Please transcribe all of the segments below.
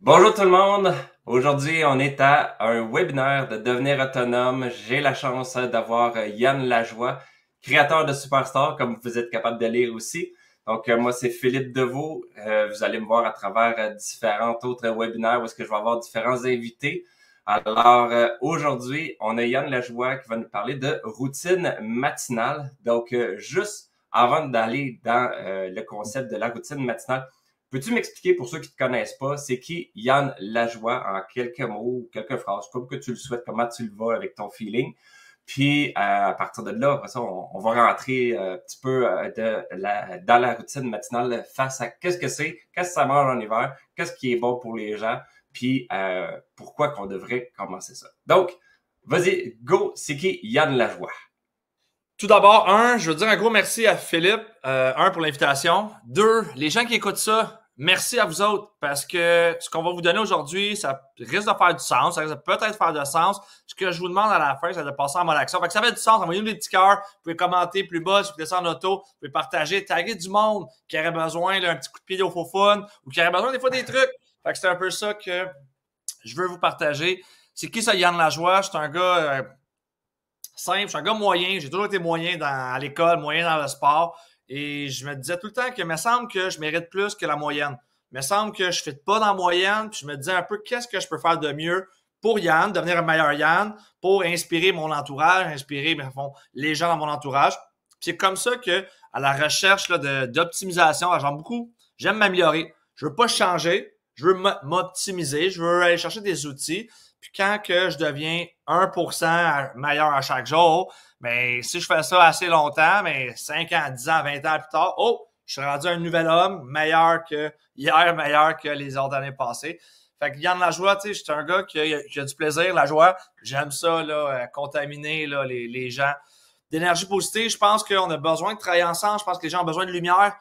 Bonjour tout le monde! Aujourd'hui, on est à un webinaire de devenir autonome. J'ai la chance d'avoir Yann Lajoie, créateur de Superstar, comme vous êtes capable de lire aussi. Donc, moi, c'est Philippe Deveau. Vous allez me voir à travers différents autres webinaires où est-ce que je vais avoir différents invités. Alors, aujourd'hui, on a Yann Lajoie qui va nous parler de routine matinale. Donc, juste avant d'aller dans le concept de la routine matinale, peux-tu m'expliquer, pour ceux qui ne te connaissent pas, c'est qui Yann Lajoie en quelques mots, quelques phrases, comme que tu le souhaites, comment tu le vas avec ton feeling. Puis, à partir de là, après ça, on va rentrer un petit peu dans la routine matinale face à qu'est-ce que c'est, qu'est-ce que ça mange en hiver, qu'est-ce qui est bon pour les gens, puis pourquoi qu'on devrait commencer ça. Donc, vas-y, go, c'est qui Yann Lajoie? Tout d'abord, je veux dire un gros merci à Philippe. Pour l'invitation. Deux, les gens qui écoutent ça, merci à vous autres parce que ce qu'on va vous donner aujourd'hui, ça risque de faire du sens. Ça risque de peut-être faire du sens. Ce que je vous demande à la fin, c'est de passer en mode action. Fait que ça fait du sens. Envoyez-nous des petits cœurs. Vous pouvez commenter plus bas si vous descendez en auto. Vous pouvez partager, taguer du monde qui aurait besoin d'un petit coup de pied au faux fun ou qui aurait besoin des fois des trucs. Fait que c'est un peu ça que je veux vous partager. C'est qui ça, Yann Lajoie? C'est un gars... simple, je suis un gars moyen, j'ai toujours été moyen à l'école, moyen dans le sport, et je me disais tout le temps que me semble que je mérite plus que la moyenne. Me semble que je ne fit pas dans la moyenne, puis je me disais un peu qu'est-ce que je peux faire de mieux pour Yann, devenir un meilleur Yann, pour inspirer mon entourage, inspirer les gens dans mon entourage. Puis c'est comme ça que, à la recherche d'optimisation, j'aime m'améliorer. Je veux pas changer, je veux m'optimiser, je veux aller chercher des outils. Puis quand que je deviens 1% meilleur à chaque jour, mais si je fais ça assez longtemps, mais 5 ans, 10 ans, 20 ans plus tard, je suis rendu un nouvel homme, meilleur que hier, meilleur que les autres années passées. Fait que Yann Lajoie, tu sais, je suis un gars qui a du plaisir, la joie. J'aime ça, là, contaminer là, les gens d'énergie positive. Je pense qu'on a besoin de travailler ensemble. Je pense que les gens ont besoin de lumière.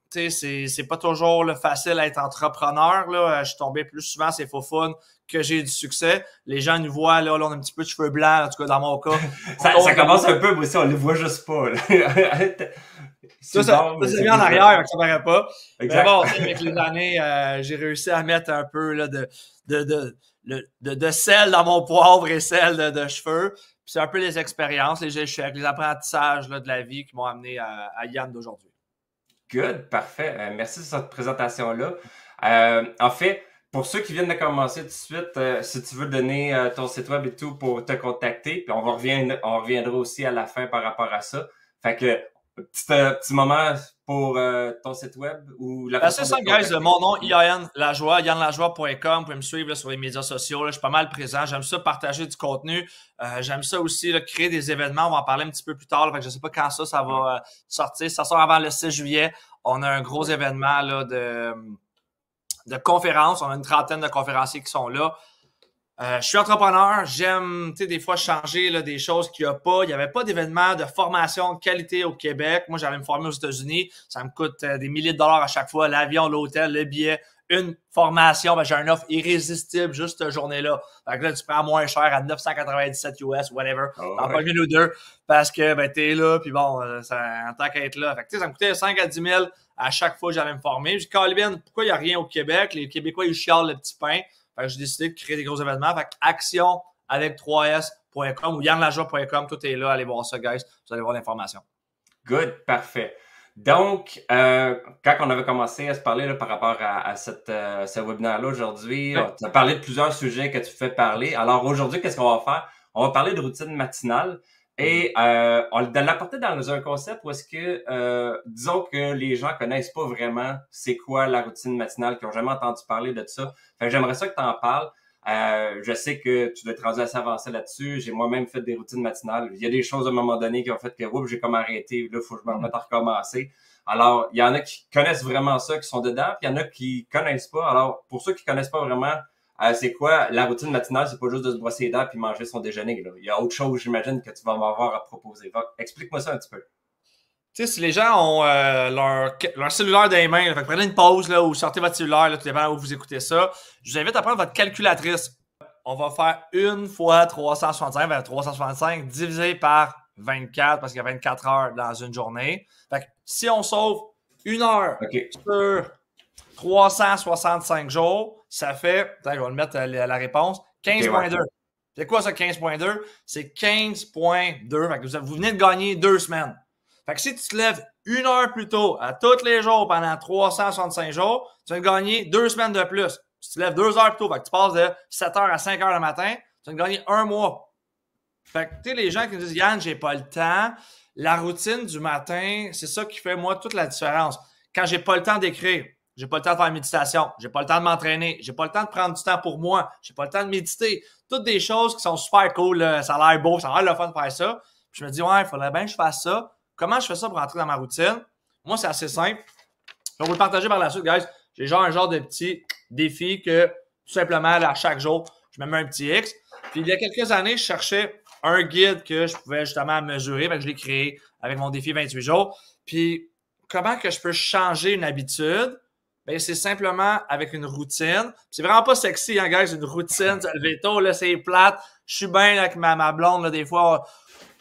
Tu sais, c'est pas toujours facile à être entrepreneur. Là. Je suis tombé plus souvent, c'est faux fun que j'ai du succès. Les gens nous voient, là, on a un petit peu de cheveux blancs, en tout cas dans mon cas. ça commence un peu, moi aussi, on le voit juste pas. Ça s'est mis en arrière, ça paraît pas. Exact. Mais bon, avec les années, j'ai réussi à mettre un peu là, de sel dans mon poivre et sel de cheveux. Puis c'est un peu les expériences, les échecs, les apprentissages là, de la vie qui m'ont amené à Yann d'aujourd'hui. Good, parfait. Merci de cette présentation-là. En fait, pour ceux qui viennent de commencer tout de suite, si tu veux donner ton site web et tout pour te contacter, puis on reviendra aussi à la fin par rapport à ça. Fait que, petit moment pour ton site web ou la façon C'est simple, guys. Mon nom, Yann Lajoie, yannlajoie.com. Vous pouvez me suivre là, sur les médias sociaux. Là, je suis pas mal présent. J'aime ça partager du contenu. J'aime ça aussi là, créer des événements. On va en parler un petit peu plus tard. Là, fait que je sais pas quand ça va sortir. Ça sort avant le 6 juillet. On a un gros événement là, de conférences. On a une trentaine de conférenciers qui sont là. Je suis entrepreneur, j'aime, tu sais, des fois changer là, des choses qu'il n'y a pas. Il n'y avait pas d'événement de formation de qualité au Québec. Moi, j'allais me former aux États-Unis. Ça me coûte des milliers de dollars à chaque fois. L'avion, l'hôtel, le billet, une formation. Ben, j'ai une offre irrésistible juste cette journée-là. Fait que là, tu prends moins cher à 997 US, whatever. T'en pas une ou deux parce que ben, t'es là, puis bon, en tant qu'être là. Fait que, ça me coûtait 5 à 10 000 à chaque fois que j'allais me former. Je dis, Calvin, pourquoi il n'y a rien au Québec? Les Québécois, ils chialent le petit pain. Fait que j'ai décidé de créer des gros événements. Fait que action avec 3s.com ou yannlajoie.com, tout est là. Allez voir ça, guys. Vous allez voir l'information. Good, parfait. Donc, quand on avait commencé à se parler là, par rapport à ce webinaire-là aujourd'hui, tu as parlé de plusieurs sujets que tu fais parler. Alors aujourd'hui, qu'est-ce qu'on va faire? On va parler de routine matinale et de l'apporter dans un concept où est-ce que, disons que les gens connaissent pas vraiment c'est quoi la routine matinale, qui ont jamais entendu parler de ça. Fait que j'aimerais ça que tu en parles. Je sais que tu dois être rendu assez avancé là-dessus. J'ai moi-même fait des routines matinales. Il y a des choses à un moment donné qui ont fait que oups, j'ai comme arrêté. Là, il faut que je me remette à recommencer. Alors, il y en a qui connaissent vraiment ça, qui sont dedans, puis il y en a qui connaissent pas. Alors, pour ceux qui connaissent pas vraiment, c'est quoi la routine matinale? C'est pas juste de se brosser les dents puis manger son déjeuner. Là. Il y a autre chose, j'imagine, que tu vas m'avoir à proposer. Donc, explique-moi ça un petit peu. Tu sais, si les gens ont leur cellulaire dans les mains, fait que prenez une pause là, ou sortez votre cellulaire, là, tout dépend où vous écoutez ça, je vous invite à prendre votre calculatrice. On va faire 1 fois 365, 365 divisé par 24 parce qu'il y a 24 heures dans une journée. Fait que si on sauve 1 heure sur 365 jours, ça fait, attends, je vais le mettre la réponse, 15,2. C'est quoi ça, 15,2? C'est 15,2. Fait que vous venez de gagner 2 semaines. Fait que si tu te lèves 1 heure plus tôt à tous les jours pendant 365 jours, tu vas gagner 2 semaines de plus. Si tu te lèves 2 heures plus tôt, fait que tu passes de 7 heures à 5 heures le matin, tu vas gagner 1 mois. Fait que, tu sais, les gens qui me disent, Yann, j'ai pas le temps, la routine du matin, c'est ça qui fait, moi, toute la différence. Quand j'ai pas le temps d'écrire, j'ai pas le temps de faire la méditation, j'ai pas le temps de m'entraîner, j'ai pas le temps de prendre du temps pour moi, j'ai pas le temps de méditer. Toutes des choses qui sont super cool, là. Ça a l'air beau, ça a l'air le fun de faire ça. Puis je me dis, ouais, il faudrait bien que je fasse ça. Comment je fais ça pour rentrer dans ma routine? Moi, c'est assez simple. Je vais vous le partager par la suite, guys. J'ai un genre de petit défi que, tout simplement, là, chaque jour, je me mets un petit X. Puis il y a quelques années, je cherchais un guide que je pouvais justement mesurer. Fait que je l'ai créé avec mon défi 28 jours. Puis comment que je peux changer une habitude? Ben, c'est simplement avec une routine. C'est vraiment pas sexy, hein, guys, une routine. Se lever tôt, là, c'est plate. Je suis bien avec ma blonde, là, des fois,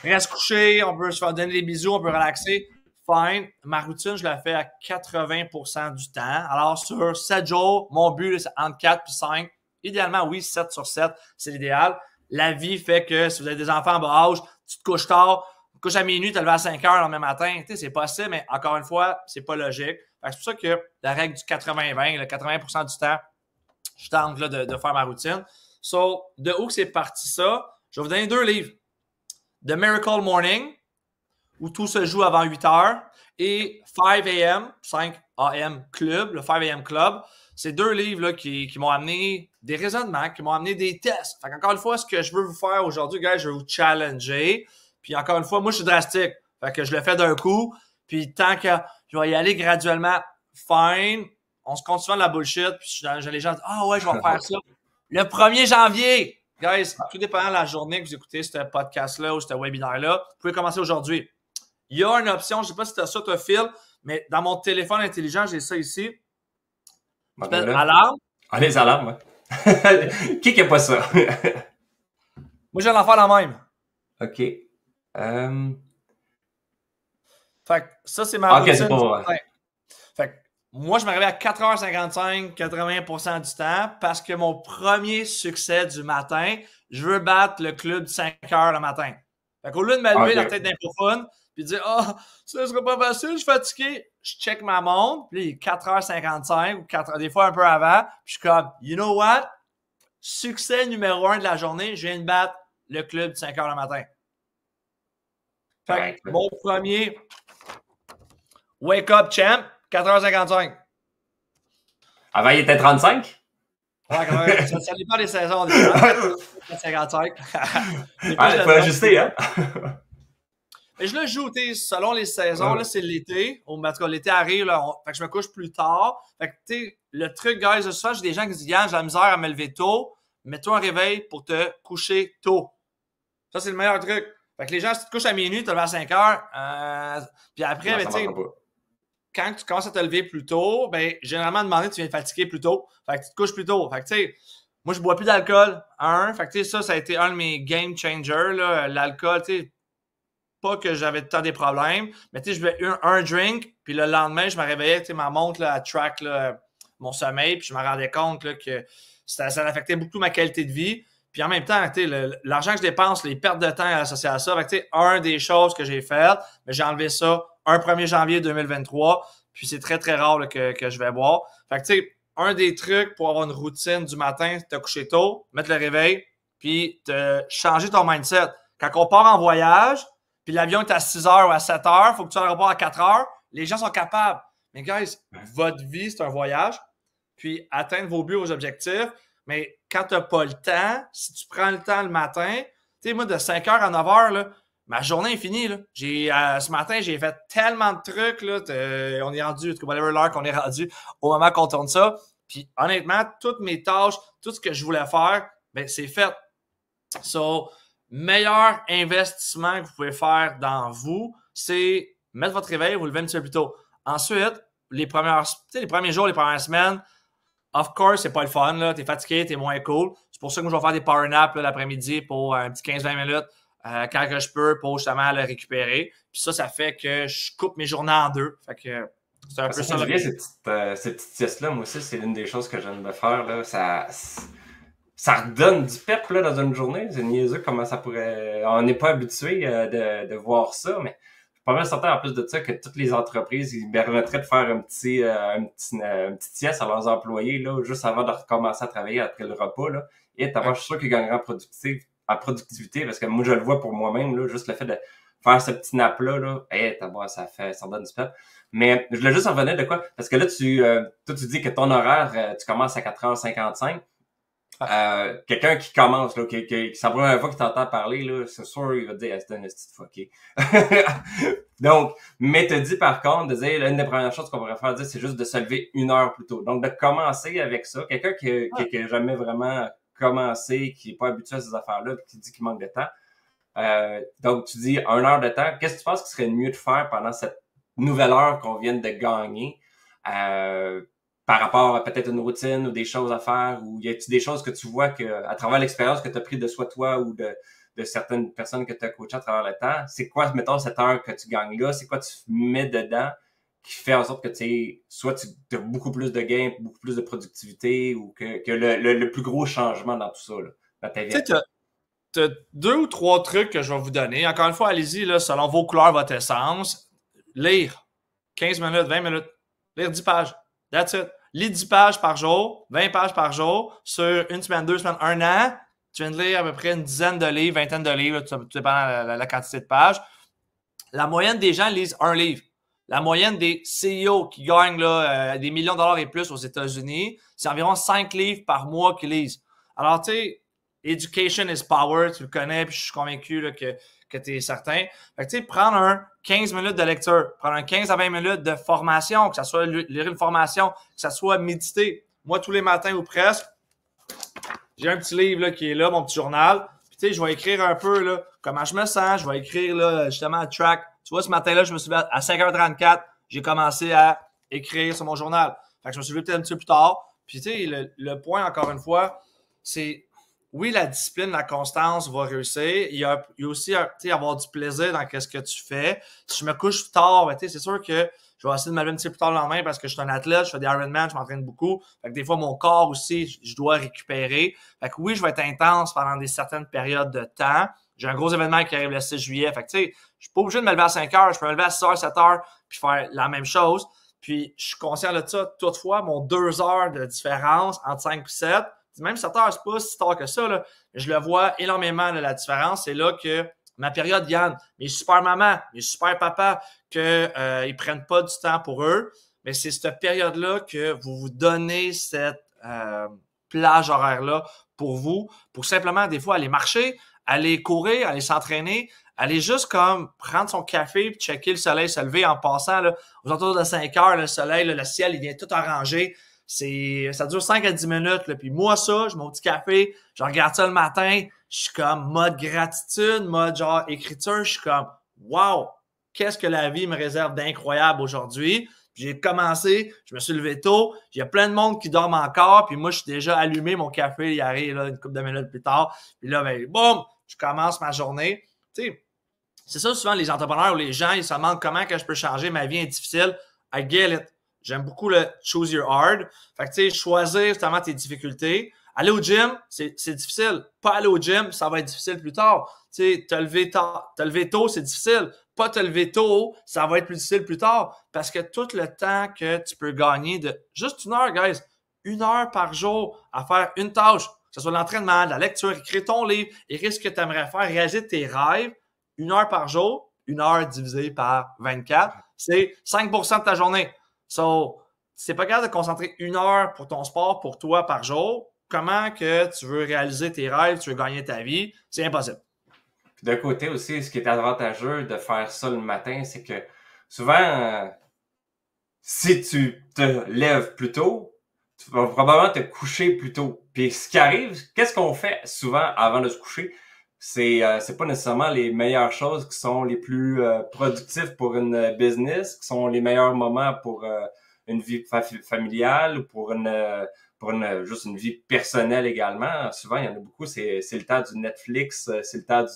on reste couché, on peut se faire donner des bisous, on peut relaxer. Fine. Ma routine, je la fais à 80% du temps. Alors, sur 7 jours, mon but, là, c'est entre 4 et 5. Idéalement, oui, 7 sur 7, c'est l'idéal. La vie fait que si vous avez des enfants en bas âge, tu te couches tard, tu te couches à minuit, tu te lèves à 5 heures le lendemain matin. Tu sais, c'est possible, mais encore une fois, c'est pas logique. C'est pour ça que la règle du 80-20, le 80% du temps, je tente là, de faire ma routine. So, de où c'est parti ça? Je vais vous donner 2 livres. The Miracle Morning, où tout se joue avant 8 heures, et 5 a.m., 5 a.m. Club, le 5 a.m. Club. C'est 2 livres là, qui m'ont amené des raisonnements, qui m'ont amené des tests. Fait encore une fois, ce que je veux vous faire aujourd'hui, gars, je vais vous challenger. Puis encore une fois, moi, je suis drastique. Fait que je le fais d'un coup. Puis tant que je vais y aller graduellement, fine. On se continue de la bullshit. Puis les gens disent, ah ouais, je vais faire ça. Le 1er janvier, guys, tout dépendant de la journée que vous écoutez ce podcast-là ou ce webinaire-là, vous pouvez commencer aujourd'hui. Il y a une option, je ne sais pas si tu as ça, toi, Phil, mais dans mon téléphone intelligent, j'ai ça ici. Ça s'appelle Alarme. Ah, les alarmes, ouais. Qui n'a pas ça? Moi, je vais en faire la même. OK. Fait que ça, c'est ma routine. C'est pas vrai. Fait que moi, je m'arrivais à 4h55, 80% du temps, parce que mon premier succès du matin, je veux battre le club de 5h le matin. Fait qu'au lieu de me lever la tête d'un profonde, puis dire « Ah, ça sera pas facile, je suis fatigué », je check ma montre, puis là, il est 4h55 ou 4h, des fois un peu avant, puis je suis comme « You know what? Succès numéro 1 de la journée, je viens de battre le club de 5h le matin. » Fait que mon premier Wake Up Champ, 4h55. Avant, il était 35? Ouais, quand même. Ça dépend des saisons. 55. Il faut ajuster, hein? Mais je le joue, selon les saisons. Là, c'est l'été. En tout cas, l'été arrive, là, fait que je me couche plus tard. Fait que, tu sais, le truc, guys, souvent, j'ai des gens qui disent, Yann, j'ai la misère à me lever tôt. Mets-toi un réveil pour te coucher tôt. Ça, c'est le meilleur truc. Fait que les gens, si tu te couches à minuit, tu te lèves à 5 heures. Puis après, ben, tu sais, quand tu commences à te lever plus tôt, ben, généralement, demander, tu viens fatiguer plus tôt. Fait que tu te couches plus tôt. Fait que, tu sais, moi, je bois plus d'alcool. Fait que, tu sais, ça a été un de mes game changers, là. L'alcool, tu sais, pas que j'avais tant des problèmes, mais tu sais, je buvais un drink, puis le lendemain, je me réveillais, tu sais, ma montre, là, elle track, là, mon sommeil, puis je me rendais compte, là, que ça affectait beaucoup ma qualité de vie. Puis en même temps, tu sais, l'argent que je dépense, les pertes de temps associées à ça, fait que, tu sais, un des choses que j'ai faites, mais j'ai enlevé ça un 1er janvier 2023, puis c'est très, très rare là, que je vais boire. Fait que, tu sais, un des trucs pour avoir une routine du matin, te coucher tôt, mettre le réveil, puis te changer ton mindset. Quand on part en voyage, puis l'avion est à 6 heures ou à 7 heures, il faut que tu ailles à 4 heures, les gens sont capables. Mais guys, votre vie, c'est un voyage, puis atteindre vos buts, vos objectifs, mais quand tu n'as pas le temps, si tu prends le temps le matin, tu sais, moi, de 5 heures à 9 heures, là, ma journée est finie. Là. Ce matin, j'ai fait tellement de trucs. Là, on est rendu, whatever l'heure qu'on est rendu, au moment qu'on tourne ça. Puis honnêtement, toutes mes tâches, tout ce que je voulais faire, ben, c'est fait. So, meilleur investissement que vous pouvez faire dans vous, c'est mettre votre réveil, vous lever un petit peu plus tôt. Ensuite, les premiers jours, les premières semaines, of course, c'est pas le fun. Tu es fatigué, tu es moins cool. C'est pour ça que moi, je vais faire des power naps l'après-midi pour un petit 15-20 minutes. Quand que je peux pour justement le récupérer. Puis ça fait que je coupe mes journées en deux. Fait que C'est un peu Ça ça. fait du Là. bien, ces petites siestes-là. Moi aussi, c'est l'une des choses que j'aime de faire. Là. Ça redonne du pep là, dans une journée. C'est niaiseux comment ça pourrait... On n'est pas habitué de voir ça, mais je suis pas mal certain en plus de ça que toutes les entreprises, ils permettraient de faire une petite sieste à leurs employés là, juste avant de recommencer à travailler après le repas. Là. Et je suis sûr qu'ils gagneraient en productivité parce que moi, je le vois pour moi-même, là, juste le fait de faire ce petit nap-là, là, ça redonne du pep. Mais je voulais juste en revenir de quoi? Parce que là, toi, tu dis que ton horaire, tu commences à 4h55. Quelqu'un qui commence, là, c'est la première fois qu'il t'entend parler, là, c'est sûr, il va te dire, c'est un esti de fucké. Donc, mais te dit par contre, de dire, l'une des premières choses qu'on pourrait faire, c'est juste de se lever 1 heure plus tôt. Donc, de commencer avec ça. Quelqu'un qui a jamais vraiment commencé, qui est pas habitué à ces affaires-là, qui dit qu'il manque de temps. Donc, tu dis 1 heure de temps. Qu'est-ce que tu penses qu'il serait mieux de faire pendant cette nouvelle heure qu'on vient de gagner? Par rapport à peut-être une routine ou des choses à faire, ou y a-t-il des choses que tu vois que à travers l'expérience que tu as pris de soit toi ou de certaines personnes que tu as coachées à travers le temps, c'est quoi, mettons, cette heure que tu gagnes là, c'est quoi tu mets dedans qui fait en sorte que soit tu as beaucoup plus de gains, beaucoup plus de productivité, ou que le plus gros changement dans tout ça, là, dans ta vie? Tu sais, t'as 2 ou 3 trucs que je vais vous donner. Encore une fois, allez-y, là, selon vos couleurs, votre essence. Lire 15 minutes, 20 minutes. Lire 10 pages. That's it. Lis 10 pages par jour, 20 pages par jour, sur une semaine, 2 semaines, 1 an. Tu viens de lire à peu près une dizaine de livres, vingtaine de livres, tout dépend de la quantité de pages. La moyenne des gens lisent un livre. La moyenne des CEO qui gagnent là, des millions de dollars et plus aux États-Unis, c'est environ 5 livres par mois qu'ils lisent. Alors, tu sais, education is power, tu le connais, puis je suis convaincu là, que tu es certain. Fait que, tu sais, prendre un 15 minutes de lecture, prendre un 15 à 20 minutes de formation, que ce soit lire une formation, que ce soit méditer. Moi, tous les matins ou presque, j'ai un petit livre là, qui est là, mon petit journal. Puis, tu sais, je vais écrire un peu là, comment je me sens. Je vais écrire là, justement un track. Tu vois, ce matin-là, je me suis levé à 5h34. J'ai commencé à écrire sur mon journal. Fait que je me suis levé peut-être un petit peu plus tard. Puis, tu sais, le point, encore une fois, c'est oui, la discipline, la constance va réussir. Il y a aussi avoir du plaisir dans ce que tu fais. Si je me couche tard, ben, c'est sûr que je vais essayer de me lever un petit peu plus tard le lendemain parce que je suis un athlète, je fais des Ironman, je m'entraîne beaucoup. Fait que des fois, mon corps aussi, je dois récupérer. Fait que oui, je vais être intense pendant certaines périodes de temps. J'ai un gros événement qui arrive le 6 juillet. Fait que tu sais, je suis pas obligé de me lever à 5 heures. Je peux me lever à 6 heures, 7 heures, puis faire la même chose. Puis je suis conscient de ça. Toutefois, mon 2 heures de différence entre 5 et 7, même 7 heures, c'est pas si tard que ça, là. Je le vois énormément, là, la différence. C'est là que ma période, Yann, mes super mamans, mes super papas, qu'ils prennent pas du temps pour eux. Mais c'est cette période-là que vous vous donnez cette plage horaire-là pour vous, pour simplement, des fois, aller marcher, aller courir, aller s'entraîner, aller juste comme prendre son café puis checker le soleil se lever en passant là, aux alentours de 5 heures, le soleil, là, le ciel, il vient tout arrangé. Ça dure 5 à 10 minutes. Là. Puis moi, ça, je mon petit café, je regarde ça le matin, je suis comme mode gratitude, mode genre écriture, je suis comme wow, qu'est-ce que la vie me réserve d'incroyable aujourd'hui. Puis j'ai commencé, je me suis levé tôt, il y a plein de monde qui dorment encore, puis moi, je suis déjà allumé, mon café, il arrive là, une couple de minutes plus tard. Puis là, ben, boum, je commence ma journée. Tu sais, c'est ça souvent les entrepreneurs ou les gens, ils se demandent comment que je peux changer, ma vie est difficile. I get it. J'aime beaucoup le choose your hard. Fait que, tu sais, choisir justement tes difficultés. Aller au gym, c'est difficile. Pas aller au gym, ça va être difficile plus tard. Tu sais, te lever tôt, c'est difficile. Pas te lever tôt, ça va être plus difficile plus tard. Parce que tout le temps que tu peux gagner de juste 1 heure, guys, 1 heure par jour à faire une tâche, que ce soit l'entraînement, la lecture, écrire ton livre, écrire ce que tu aimerais faire, réaliser tes rêves, 1 heure par jour, 1 heure divisé par 24, c'est 5% de ta journée. So, si t'es pas capable de concentrer 1 heure pour ton sport, pour toi par jour, comment que tu veux réaliser tes rêves, tu veux gagner ta vie, c'est impossible. Puis d'un côté aussi, ce qui est avantageux de faire ça le matin, c'est que souvent, si tu te lèves plus tôt, tu vas probablement te coucher plus tôt. Puis ce qui arrive, qu'est-ce qu'on fait souvent avant de se coucher? C'est pas nécessairement les meilleures choses qui sont les plus productives pour une business, qui sont les meilleurs moments pour une vie familiale ou pour juste une vie personnelle également. Souvent, il y en a beaucoup, c'est le temps du Netflix, c'est le temps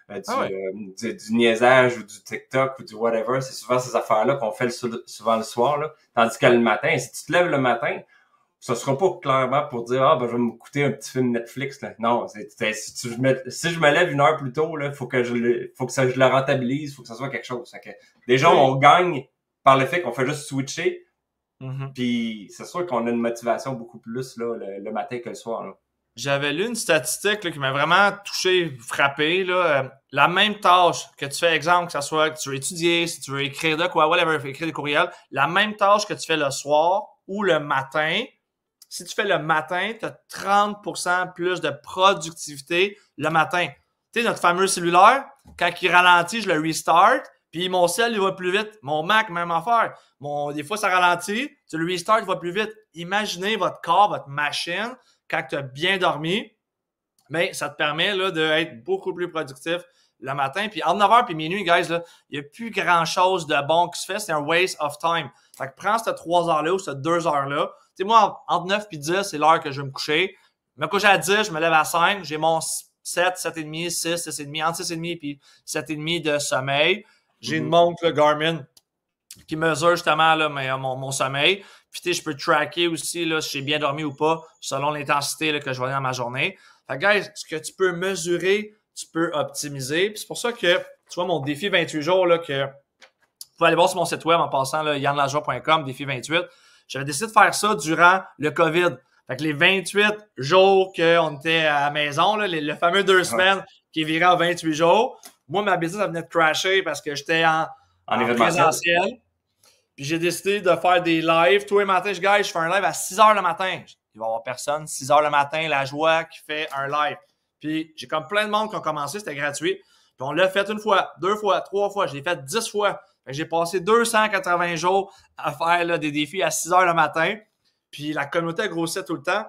du niaisage ou du TikTok ou du whatever. C'est souvent ces affaires-là qu'on fait souvent le soir, là. Tandis que le matin, si tu te lèves le matin, ça sera pas clairement pour dire, je vais m'écouter un petit film Netflix, là. Non, si je me lève une heure plus tôt, là, faut que je le rentabilise, faut que ça soit quelque chose. Que, déjà, on gagne par le fait qu'on fait juste switcher. Puis c'est sûr qu'on a une motivation beaucoup plus là, le matin que le soir. Là. J'avais lu une statistique là, qui m'a vraiment touché, frappé. Là. La même tâche que tu fais, exemple, que ce soit que tu veux étudier, si tu veux écrire de quoi, whatever, écrire des courriels, la même tâche que tu fais le soir ou le matin, si tu fais le matin, tu as 30% plus de productivité le matin. Tu sais, notre fameux cellulaire, quand il ralentit, je le restart, puis mon cell, il va plus vite. Mon Mac, même affaire. Des fois, ça ralentit, tu le restart, il va plus vite. Imaginez votre corps, votre machine, quand tu as bien dormi, mais ça te permet là, d'être beaucoup plus productif le matin. Puis entre 9h et minuit, guys, il n'y a plus grand-chose de bon qui se fait. C'est un waste of time. Fait que prends ces 3 heures-là ou ces 2 heures-là. Tu sais, moi, entre 9 et 10, c'est l'heure que je vais me coucher. Je me couche à 10, je me lève à 5. J'ai mon 7, 7,5, 6, 6,5, entre 6,5 et 7,5 de sommeil. J'ai une montre, le Garmin, qui mesure justement là, mon sommeil. Puis, tu sais, je peux tracker aussi là, si j'ai bien dormi ou pas, selon l'intensité là, que je vais avoir dans ma journée. Fait que, guys, ce que tu peux mesurer, tu peux optimiser. Puis, c'est pour ça que, tu vois, mon défi 28 jours, là, que vous pouvez aller voir sur mon site web en passant, là, yannlajoie.com, défi 28. J'avais décidé de faire ça durant le COVID. Fait que les 28 jours qu'on était à la maison, là, le fameux 2 semaines qui est viré à 28 jours, moi, ma business, elle venait de crasher parce que j'étais en présentiel. Puis j'ai décidé de faire des lives. Tous les matins, je fais un live à 6 h le matin. Il va y avoir personne. 6 h le matin, la joie qui fait un live. Puis j'ai comme plein de monde qui ont commencé, c'était gratuit. Puis on l'a fait 1 fois, 2 fois, 3 fois. Je l'ai fait 10 fois. Fait que j'ai passé 280 jours à faire là, des défis à 6 h le matin. Puis la communauté grossait tout le temps.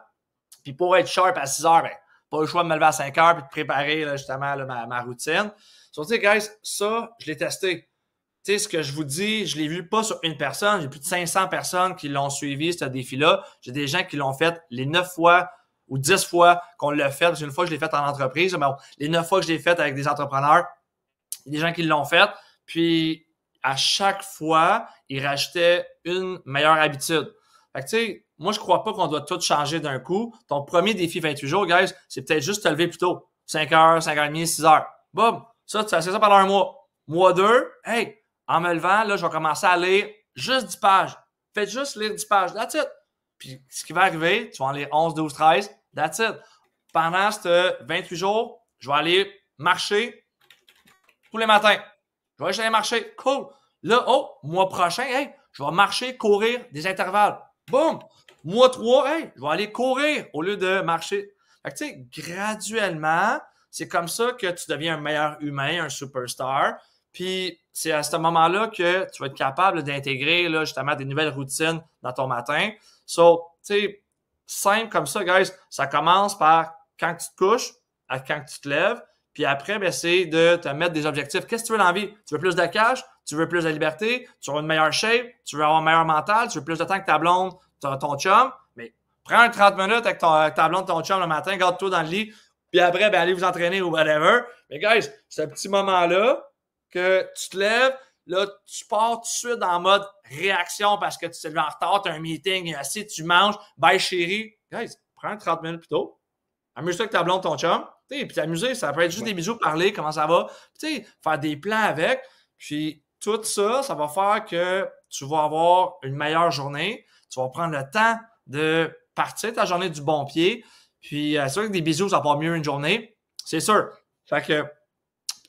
Puis pour être sharp à 6 h, pas le choix de me lever à 5 h puis de préparer là, justement là, ma routine. So, tu sais, guys, ça, je l'ai testé. Tu sais, ce que je vous dis, je l'ai vu pas sur une personne. J'ai plus de 500 personnes qui l'ont suivi, ce défi-là. J'ai des gens qui l'ont fait les 9 fois ou 10 fois qu'on l'a fait. Parce qu'une fois, je l'ai fait en entreprise. Mais bon, les 9 fois que je l'ai fait avec des entrepreneurs, il y a des gens qui l'ont fait. Puis, à chaque fois, ils rajoutaient une meilleure habitude. Fait que, tu sais, moi, je crois pas qu'on doit tout changer d'un coup. Ton premier défi 28 jours, guys, c'est peut-être juste te lever plus tôt. 5 h, 5 h 30, 6 h. Boum! Ça, tu fais ça pendant un mois. Mois 2, hey, en me levant, là, je vais commencer à lire juste 10 pages. Faites juste lire 10 pages. That's it. Puis, ce qui va arriver, tu vas en lire 11, 12, 13. That's it. Pendant ces 28 jours, je vais aller marcher tous les matins. Je vais aller marcher. Cool. Là, mois prochain, hey, je vais marcher, courir des intervalles. Boum! Mois 3, hey, je vais aller courir au lieu de marcher. Fait que, tu sais, graduellement, c'est comme ça que tu deviens un meilleur humain, un superstar. Puis, c'est à ce moment-là que tu vas être capable d'intégrer là, justement des nouvelles routines dans ton matin. So, tu sais, simple comme ça, guys. Ça commence par quand tu te couches, à quand tu te lèves. Puis après, ben, c'est de te mettre des objectifs. Qu'est-ce que tu veux dans la vie? Tu veux plus de cash? Tu veux plus de liberté? Tu veux une meilleure shape? Tu veux avoir un meilleur mental? Tu veux plus de temps que ta blonde, ton chum? Mais prends 30 minutes avec ta blonde, ton chum le matin, garde-toi dans le lit. Puis après, ben, allez vous entraîner ou whatever. Mais guys, ce petit moment-là, que tu te lèves, là, tu pars tout de suite en mode réaction parce que tu t'es levé en retard, tu as un meeting, assis, tu manges, bye chérie. Guys, prends 30 minutes plus tôt. Amuse-toi avec ta blonde, ton chum. Puis t'amuser, ça peut être juste des bisous, parler, comment ça va. Puis faire des plans avec. Puis tout ça, ça va faire que tu vas avoir une meilleure journée. Tu vas prendre le temps de partir ta journée du bon pied. Puis c'est sûr que des bisous, ça va pas mieux une journée. C'est sûr. Fait que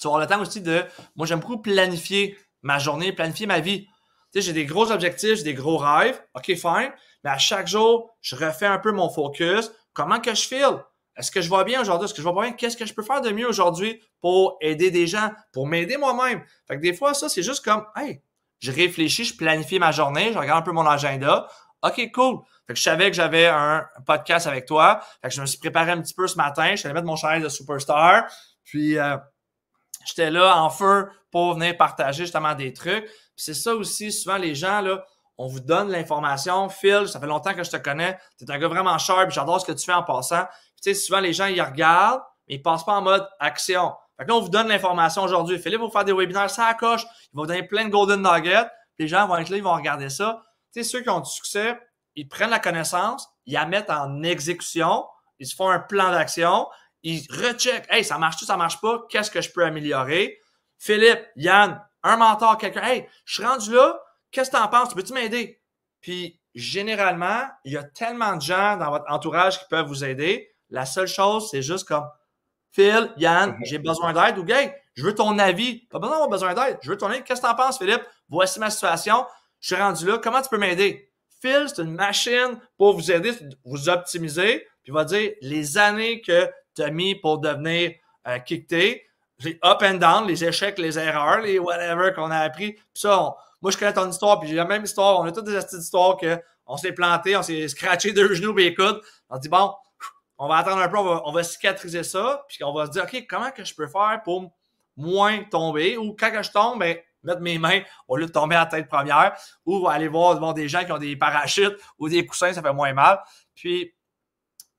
tu vas avoir le temps aussi de... Moi, j'aime beaucoup planifier ma journée, planifier ma vie. Tu sais, j'ai des gros objectifs, j'ai des gros rêves. OK, fine. Mais à chaque jour, je refais un peu mon focus. Comment que je feel? Est-ce que je vais bien aujourd'hui? Est-ce que je vais pas bien? Qu'est-ce que je peux faire de mieux aujourd'hui pour aider des gens, pour m'aider moi-même? Fait que des fois, ça, c'est juste comme, hey, je réfléchis, je planifie ma journée, je regarde un peu mon agenda. OK, cool. Fait que je savais que j'avais un podcast avec toi. Fait que je me suis préparé un petit peu ce matin. Je suis allé mettre mon chandail de superstar. Puis, j'étais là en feu pour venir partager justement des trucs. Puis c'est ça aussi, souvent les gens, là, on vous donne l'information. Phil, ça fait longtemps que je te connais. Tu es un gars vraiment sharp. J'adore ce que tu fais en passant. Puis, tu sais, souvent les gens, ils regardent, mais ils passent pas en mode action. Fait que là, on vous donne l'information aujourd'hui. Philippe va vous faire des webinaires, ça coche. Il va vous donner plein de golden nuggets. Les gens vont être là, ils vont regarder ça. Tu sais, ceux qui ont du succès, ils prennent la connaissance, ils la mettent en exécution, ils se font un plan d'action, ils recheckent. Hey, ça marche-tu, ça marche pas? Qu'est-ce que je peux améliorer? Philippe, Yann, un mentor, quelqu'un. Hey, je suis rendu là. Qu'est-ce que tu en penses? Peux-tu m'aider? Puis, généralement, il y a tellement de gens dans votre entourage qui peuvent vous aider. La seule chose, c'est juste comme Phil, Yann, j'ai besoin d'aide. Ou gay, je veux ton avis. Pas besoin d'avoir besoin d'aide. Je veux ton avis. Qu'est-ce que tu en penses, Philippe? Voici ma situation. Je suis rendu là. Comment tu peux m'aider? Phil, c'est une machine pour vous aider, vous optimiser. Puis il va dire les années que tu as mis pour devenir kické, les up and down, les échecs, les erreurs, les whatever qu'on a appris. Puis ça, moi, je connais ton histoire, puis j'ai la même histoire. On a toutes des astuces d'histoire qu'on s'est planté, on s'est scratché 2 genoux et écoute. On dit, bon, on va attendre un peu, on va cicatriser ça, puis on va se dire, OK, comment que je peux faire pour moins tomber? Ou quand que je tombe, ben, mettre mes mains au lieu de tomber à la tête première, ou aller voir des gens qui ont des parachutes ou des coussins, ça fait moins mal. Puis,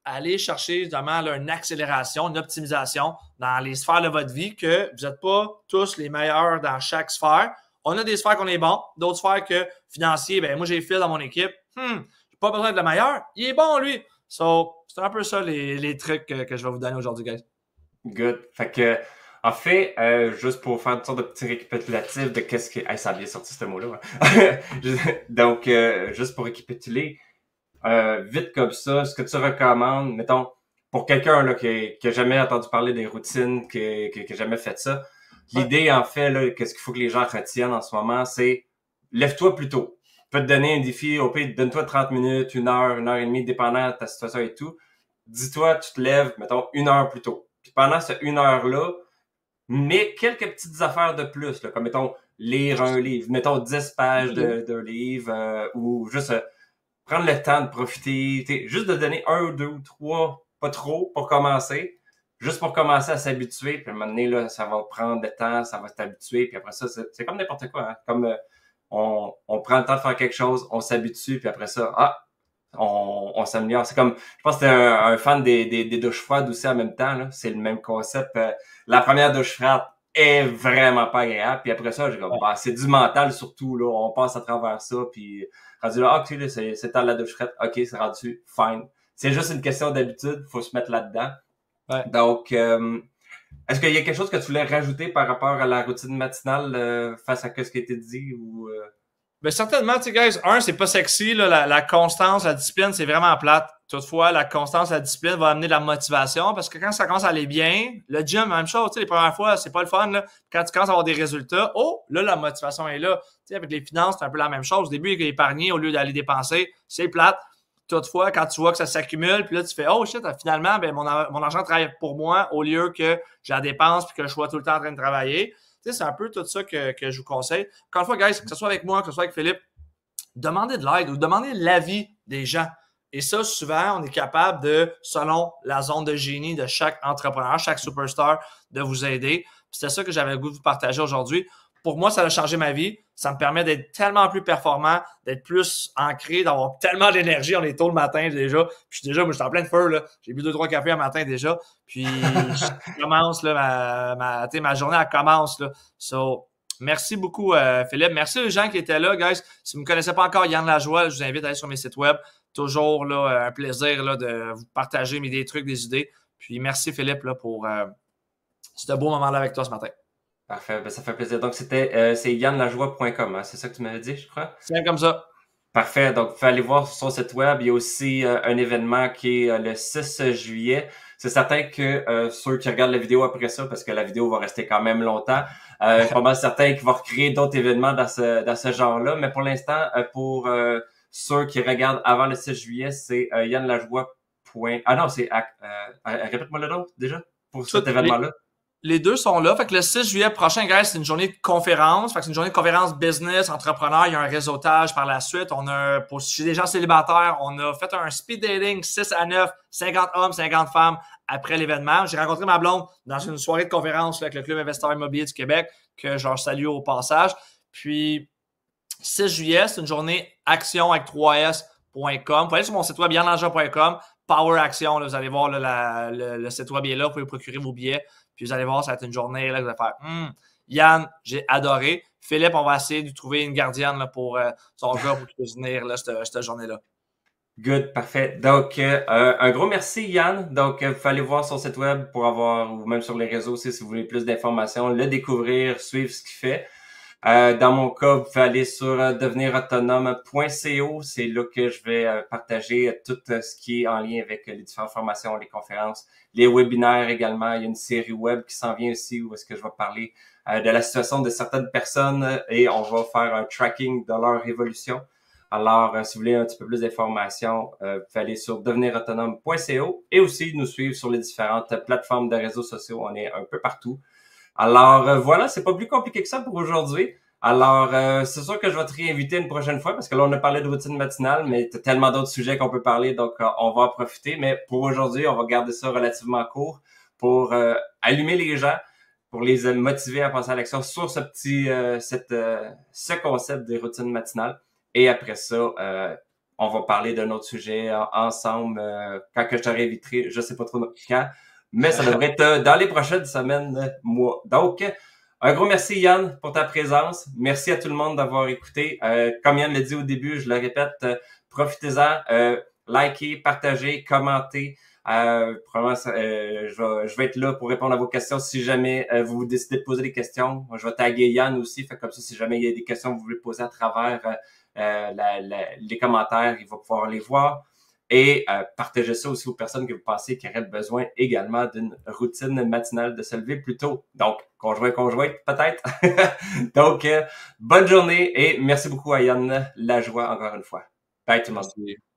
aller chercher justement là, une accélération, une optimisation dans les sphères de votre vie, que vous n'êtes pas tous les meilleurs dans chaque sphère. On a des sphères qu'on est bon, d'autres sphères que financiers, ben moi j'ai Phil dans mon équipe, j'ai pas besoin de le meilleur, il est bon lui. So, c'est un peu ça les trucs que je vais vous donner aujourd'hui, guys. Good. Fait que, en fait, juste pour faire une sorte de petit récapitulatif de qu'est-ce que... Hey, ça a bien sorti ce mot-là. Hein? Donc, juste pour récapituler, vite comme ça, ce que tu recommandes, mettons, pour quelqu'un là qui a jamais entendu parler des routines, qui a jamais fait ça, l'idée, en fait, là, qu'est-ce qu'il faut que les gens retiennent en ce moment, c'est lève-toi plus tôt. Tu peux te donner un défi, au pire, donne-toi 30 minutes, 1 heure, 1 heure et demie, dépendant de ta situation et tout. Dis-toi, tu te lèves, mettons, 1 heure plus tôt. Puis pendant cette 1 heure-là, mets quelques petites affaires de plus, là, comme, mettons, lire un livre, mettons 10 pages d'un livre, ou juste prendre le temps de profiter, juste de donner 1 ou 2 ou 3, pas trop, pour commencer. Juste pour commencer à s'habituer, puis à un moment donné, là, ça va prendre le temps, ça va t'habituer, puis après ça, c'est comme n'importe quoi, hein? Comme on prend le temps de faire quelque chose, on s'habitue, puis après ça, on s'améliore. C'est comme, je pense que t'es un fan des douches froides aussi en même temps, là. C'est le même concept. La première douche froide est vraiment pas agréable, puis après ça, j'ai comme, c'est du mental surtout, là. On passe à travers ça, puis rendu là, ok, là, c'est temps de la douche froide, ok, c'est rendu, fine. C'est juste une question d'habitude, faut se mettre là-dedans. Ouais. Donc, est-ce qu'il y a quelque chose que tu voulais rajouter par rapport à la routine matinale face à ce qui a été dit ou Ben certainement, tu sais, guys, c'est pas sexy, là, la constance, la discipline, c'est vraiment plate. Toutefois, la constance, la discipline va amener de la motivation parce que quand ça commence à aller bien, le gym, même chose, tu sais, les premières fois, c'est pas le fun, là. Quand tu commences à avoir des résultats, là, la motivation est là. Tu sais, avec les finances, c'est un peu la même chose. Au début, il y a épargné au lieu d'aller dépenser, c'est plate. Toutefois, quand tu vois que ça s'accumule, puis là, tu fais « Oh shit, finalement, ben mon argent travaille pour moi au lieu que je la dépense puis que je sois tout le temps en train de travailler. » Tu sais, c'est un peu tout ça que je vous conseille. Encore une fois, guys, que ce soit avec moi, que ce soit avec Philippe, demandez de l'aide ou demandez l'avis des gens. Et ça, souvent, on est capable de, selon la zone de génie de chaque entrepreneur, chaque superstar, de vous aider. C'était ça que j'avais le goût de vous partager aujourd'hui. Pour moi, ça a changé ma vie. Ça me permet d'être tellement plus performant, d'être plus ancré, d'avoir tellement d'énergie. On est tôt le matin déjà. Puis moi, je suis en plein de feu, là. J'ai bu 2-3 cafés le matin déjà. Puis, je commence, là, ma journée, elle commence, là. So, merci beaucoup, Philippe. Merci aux gens qui étaient là, guys. Si vous ne me connaissez pas encore, Yann Lajoie, je vous invite à aller sur mes sites web. Toujours, là, un plaisir, là, de vous partager des trucs, des idées. Puis, merci, Philippe, là, pour ce beau moment-là avec toi ce matin. Parfait, ben ça fait plaisir. Donc, c'est yannlajoie.com, hein? C'est ça que tu m'avais dit, je crois? C'est bien comme ça. Parfait. Donc, vous pouvez aller voir sur son site web. Il y a aussi un événement qui est le 6 juillet. C'est certain que ceux qui regardent la vidéo après ça, parce que la vidéo va rester quand même longtemps, je suis pas mal certain qu'ils vont recréer d'autres événements dans ce genre-là. Mais pour l'instant, pour ceux qui regardent avant le 6 juillet, c'est yannlajoie. Ah non, c'est... répète-moi le nom, déjà, pour cet événement-là. Les deux sont là. Fait que le 6 juillet prochain, guys, c'est une journée de conférence. Fait que c'est une journée de conférence business, entrepreneur. Il y a un réseautage par la suite. Pour chez des gens célibataires, on a fait un speed dating 6 à 9, 50 hommes, 50 femmes après l'événement. J'ai rencontré ma blonde dans une soirée de conférence là, avec le Club Investisseur Immobilier du Québec, que je leur salue au passage. Puis, 6 juillet, c'est une journée action avec 3S.com. Vous pouvez aller sur mon site web, yannlajoie.com. Power Action. Là, vous allez voir, là, le site web est là. Vous pouvez procurer vos billets. Puis vous allez voir, ça va être une journée là, que vous allez faire Yann, j'ai adoré. Philippe, on va essayer de trouver une gardienne là, pour son gars pour qu'il puisse venir là, cette journée-là. Good, parfait. Donc, un gros merci, Yann. Donc, vous pouvez aller voir son site web pour avoir, ou même sur les réseaux aussi, si vous voulez plus d'informations, le découvrir, suivre ce qu'il fait. Dans mon cas, vous pouvez aller sur devenirautonome.co. C'est là que je vais partager tout ce qui est en lien avec les différentes formations, les conférences, les webinaires également. Il y a une série web qui s'en vient aussi où est-ce que je vais parler de la situation de certaines personnes et on va faire un tracking de leur évolution. Alors, si vous voulez un petit peu plus d'informations, vous pouvez aller sur devenirautonome.co et aussi nous suivre sur les différentes plateformes de réseaux sociaux. On est un peu partout. Alors, voilà, c'est pas plus compliqué que ça pour aujourd'hui. Alors, c'est sûr que je vais te réinviter une prochaine fois parce que là, on a parlé de routine matinale, mais il y a tellement d'autres sujets qu'on peut parler, donc on va en profiter. Mais pour aujourd'hui, on va garder ça relativement court pour allumer les gens, pour les motiver à passer à l'action sur ce ce concept des routines matinales. Et après ça, on va parler d'un autre sujet ensemble quand que je te réinviterai. Je sais pas trop quand, mais ça devrait être dans les prochaines semaines, mois. Donc, un gros merci Yann pour ta présence. Merci à tout le monde d'avoir écouté. Comme Yann l'a dit au début, je le répète, profitez-en, likez, partagez, commentez. Probablement, je vais être là pour répondre à vos questions si jamais vous décidez de poser des questions. Je vais taguer Yann aussi, fait comme ça, si jamais il y a des questions que vous voulez poser à travers les commentaires, il va pouvoir les voir. Et partagez ça aussi aux personnes que vous pensez qui auraient besoin également d'une routine matinale de se lever plus tôt. Donc, conjointe, peut-être. Donc, bonne journée et merci beaucoup à Yann Lajoie encore une fois. Bye tout le monde. Merci.